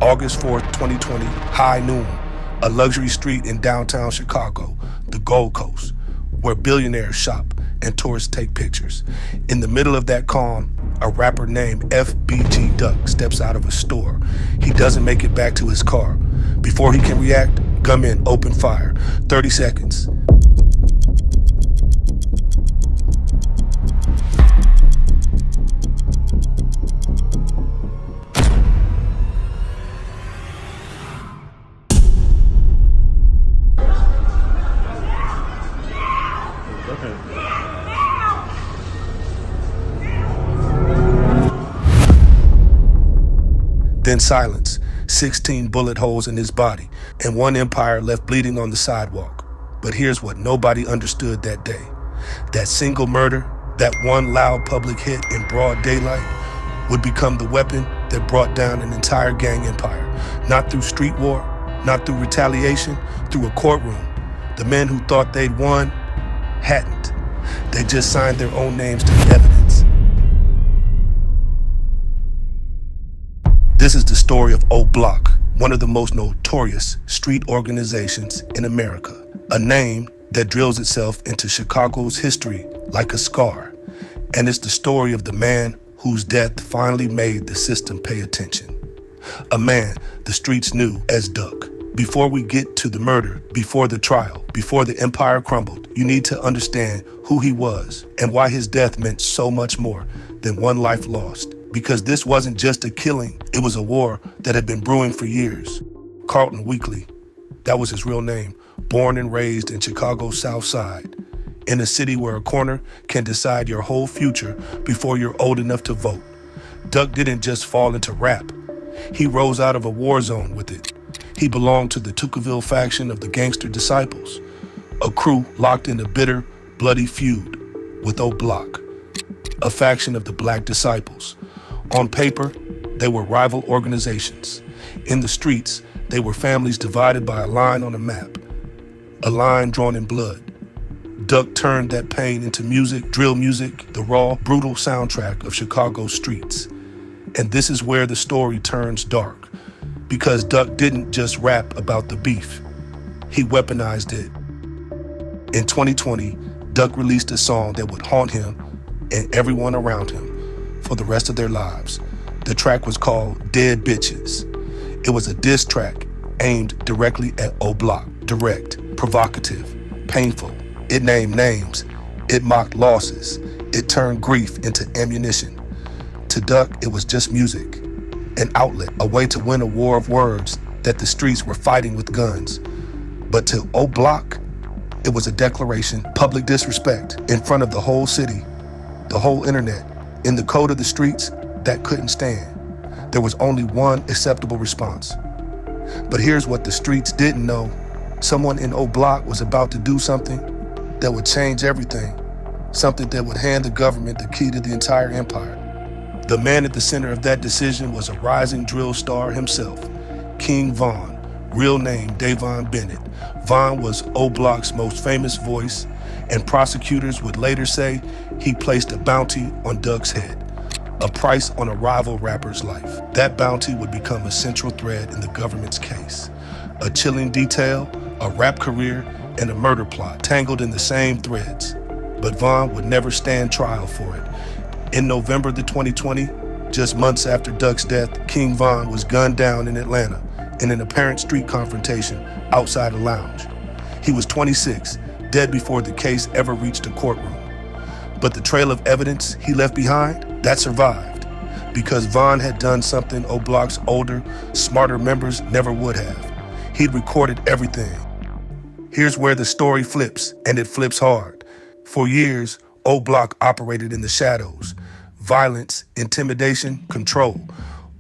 August 4th, 2020, high noon, a luxury street in downtown Chicago, the Gold Coast, where billionaires shop and tourists take pictures. In the middle of that calm, a rapper named FBG Duck steps out of a store. He doesn't make it back to his car. Before he can react, gunmen open fire. 30 seconds. Then silence, 16 bullet holes in his body, and one empire left bleeding on the sidewalk. But here's what nobody understood that day. That single murder, that one loud public hit in broad daylight, would become the weapon that brought down an entire gang empire. Not through street war, not through retaliation, through a courtroom. The men who thought they'd won hadn't. They just signed their own names to the evidence. This is the story of OBlock, one of the most notorious street organizations in America, a name that drills itself into Chicago's history like a scar. And it's the story of the man whose death finally made the system pay attention. A man the streets knew as Duck. Before we get to the murder, before the trial, before the empire crumbled, you need to understand who he was and why his death meant so much more than one life lost. Because this wasn't just a killing, it was a war that had been brewing for years. Carlton Weekly, that was his real name, born and raised in Chicago's South Side, in a city where a corner can decide your whole future before you're old enough to vote. Duck didn't just fall into rap. He rose out of a war zone with it. He belonged to the Tookaville faction of the Gangster Disciples, a crew locked in a bitter, bloody feud with OBlock, a faction of the Black Disciples. On paper, they were rival organizations. In the streets, they were families divided by a line on a map, a line drawn in blood. Duck turned that pain into music, drill music, the raw, brutal soundtrack of Chicago's streets. And this is where the story turns dark, because Duck didn't just rap about the beef, he weaponized it. In 2020, Duck released a song that would haunt him and everyone around him for the rest of their lives. The track was called Dead Bitches. It was a diss track aimed directly at OBlock. Direct, provocative, painful. It named names. It mocked losses. It turned grief into ammunition. To Duck, it was just music, an outlet, a way to win a war of words that the streets were fighting with guns. But to OBlock, it was a declaration, public disrespect in front of the whole city, the whole internet. In the code of the streets, that couldn't stand. There was only one acceptable response. But here's what the streets didn't know. Someone in OBlock was about to do something that would change everything, something that would hand the government the key to the entire empire. The man at the center of that decision was a rising drill star himself, King Von, real name Davon Bennett. Von was OBlock's most famous voice, and prosecutors would later say he placed a bounty on Duck's head, a price on a rival rapper's life. That bounty would become a central thread in the government's case. A chilling detail, a rap career, and a murder plot tangled in the same threads. But Von would never stand trial for it. In November 2020, just months after Duck's death, King Von was gunned down in Atlanta in an apparent street confrontation outside a lounge. He was 26, dead before the case ever reached a courtroom. But the trail of evidence he left behind, that survived, because Von had done something OBlock's older, smarter members never would have. He'd recorded everything. Here's where the story flips, and it flips hard. For years, OBlock operated in the shadows. Violence, intimidation, control,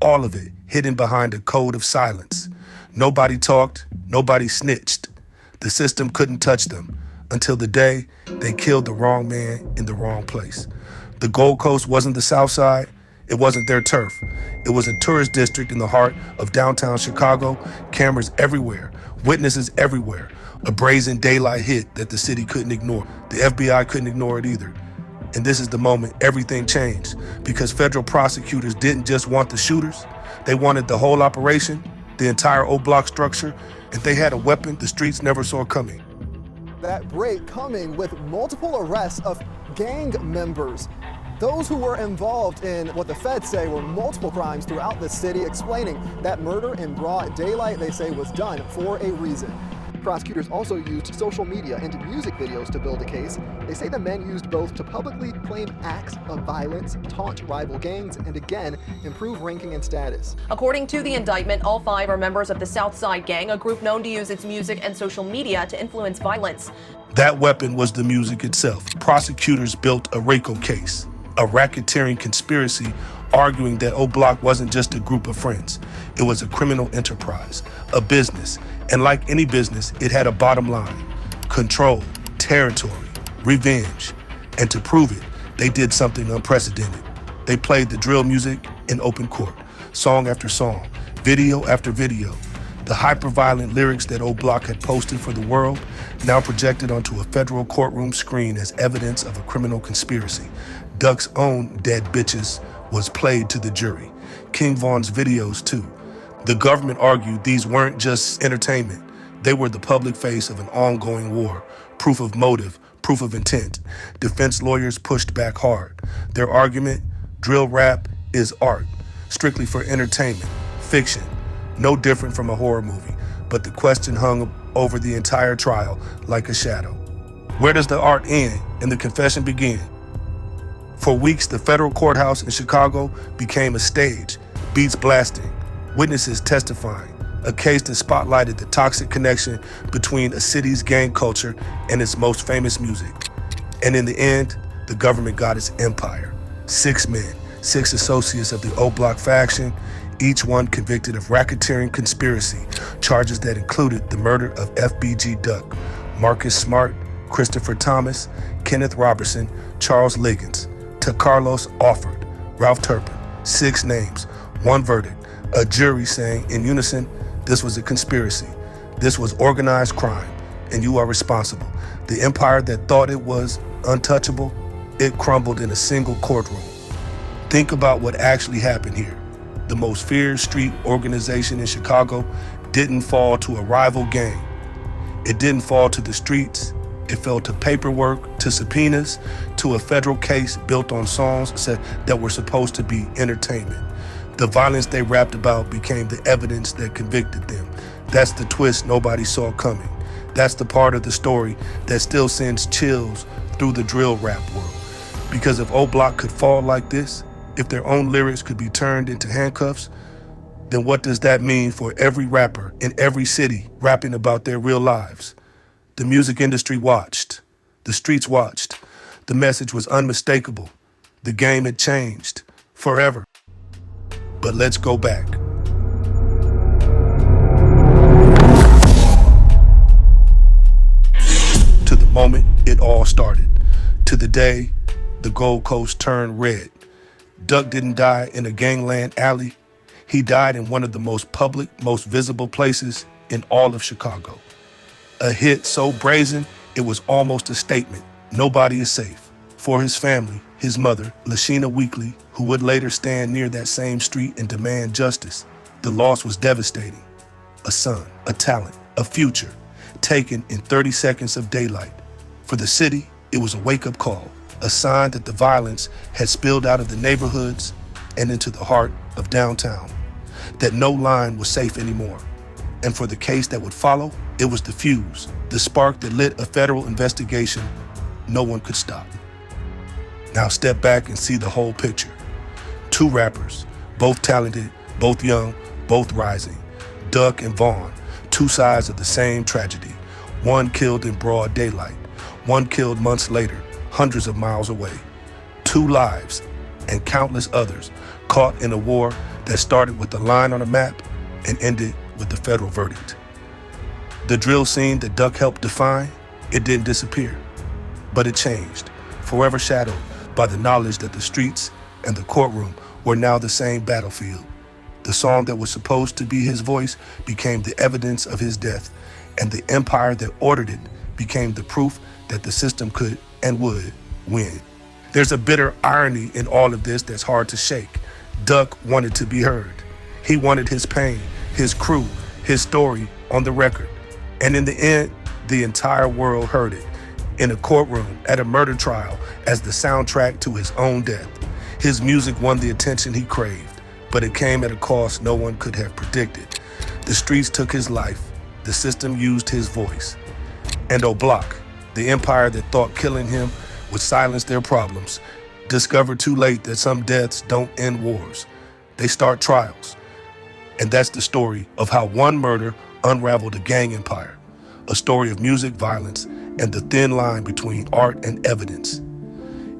all of it hidden behind a code of silence. Nobody talked, nobody snitched. The system couldn't touch them until the day they killed the wrong man in the wrong place. The Gold Coast wasn't the South Side. It wasn't their turf. It was a tourist district in the heart of downtown Chicago, cameras everywhere, witnesses everywhere, a brazen daylight hit that the city couldn't ignore. The FBI couldn't ignore it either. And this is the moment everything changed, because federal prosecutors didn't just want the shooters, they wanted the whole operation, the entire OBlock structure, and they had a weapon the streets never saw coming. That break coming with multiple arrests of gang members. Those who were involved in what the feds say were multiple crimes throughout the city, explaining that murder in broad daylight, they say, was done for a reason. Prosecutors also used social media and music videos to build a case. They say the men used both to publicly claim acts of violence, taunt rival gangs, and again, improve ranking and status. According to the indictment, all 5 are members of the Southside Gang, a group known to use its music and social media to influence violence. That weapon was the music itself. Prosecutors built a RICO case, a racketeering conspiracy, arguing that OBlock wasn't just a group of friends. It was a criminal enterprise, a business, and like any business, it had a bottom line: control, territory, revenge. And to prove it, they did something unprecedented. They played the drill music in open court, song after song, video after video. The hyper-violent lyrics that OBlock had posted for the world now projected onto a federal courtroom screen as evidence of a criminal conspiracy. Duck's own "Dead Bitches" was played to the jury. King Von's videos too. The government argued these weren't just entertainment. They were the public face of an ongoing war, proof of motive, proof of intent. Defense lawyers pushed back hard. Their argument: drill rap is art, strictly for entertainment, fiction, no different from a horror movie. But the question hung over the entire trial like a shadow. Where does the art end and the confession begin? For weeks, the federal courthouse in Chicago became a stage, beats blasting, witnesses testifying, a case that spotlighted the toxic connection between a city's gang culture and its most famous music. And in the end, the government got its empire. 6 men, 6 associates of the OBlock faction, each one convicted of racketeering conspiracy, charges that included the murder of FBG Duck, Marcus Smart, Christopher Thomas, Kenneth Robertson, Charles Liggins, Carlos Offord, Ralph Turpin. 6 names, 1 verdict, a jury saying in unison, this was a conspiracy. This was organized crime, and you are responsible. The empire that thought it was untouchable, it crumbled in a single courtroom. Think about what actually happened here. The most feared street organization in Chicago didn't fall to a rival gang. It didn't fall to the streets. It fell to paperwork, to subpoenas, to a federal case built on songs that were supposed to be entertainment. The violence they rapped about became the evidence that convicted them. That's the twist nobody saw coming. That's the part of the story that still sends chills through the drill rap world. Because if OBlock could fall like this, if their own lyrics could be turned into handcuffs, then what does that mean for every rapper in every city rapping about their real lives? The music industry watched. The streets watched. The message was unmistakable. The game had changed forever. But let's go back. To the moment it all started. To the day the Gold Coast turned red. Duck didn't die in a gangland alley. He died in one of the most public, most visible places in all of Chicago. A hit so brazen, it was almost a statement. Nobody is safe. For his family, his mother, Lashina Weekly, who would later stand near that same street and demand justice, the loss was devastating. A son, a talent, a future, taken in 30 seconds of daylight. For the city, it was a wake-up call, a sign that the violence had spilled out of the neighborhoods and into the heart of downtown, that no line was safe anymore. And for the case that would follow, it was the fuse, the spark that lit a federal investigation no one could stop. Now step back and see the whole picture. 2 rappers, both talented, both young, both rising. Duck and Vaughn, 2 sides of the same tragedy. One killed in broad daylight, one killed months later, hundreds of miles away. 2 lives and countless others caught in a war that started with a line on a map and ended with the federal verdict. The drill scene that Duck helped define, it didn't disappear, but it changed, forever shadowed by the knowledge that the streets and the courtroom were now the same battlefield. The song that was supposed to be his voice became the evidence of his death, and the empire that ordered it became the proof that the system could and would win. There's a bitter irony in all of this that's hard to shake. Duck wanted to be heard. He wanted his pain his crew, his story on the record. And in the end, the entire world heard it in a courtroom at a murder trial as the soundtrack to his own death. His music won the attention he craved, but it came at a cost no one could have predicted. The streets took his life, the system used his voice. And OBlock, the empire that thought killing him would silence their problems, discovered too late that some deaths don't end wars. They start trials. And that's the story of how one murder unraveled a gang empire, a story of music, violence, and the thin line between art and evidence.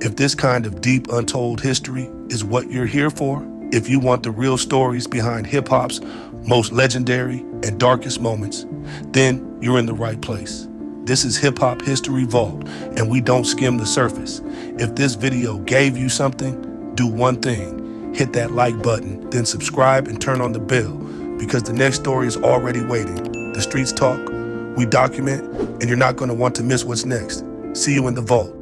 If this kind of deep, untold history is what you're here for, if you want the real stories behind hip-hop's most legendary and darkest moments, then you're in the right place. This is Hip Hop History Vault, and we don't skim the surface. If this video gave you something, do one thing. Hit that like button, then subscribe and turn on the bell, because the next story is already waiting. The streets talk, we document, and you're not going to want to miss what's next. See you in the vault.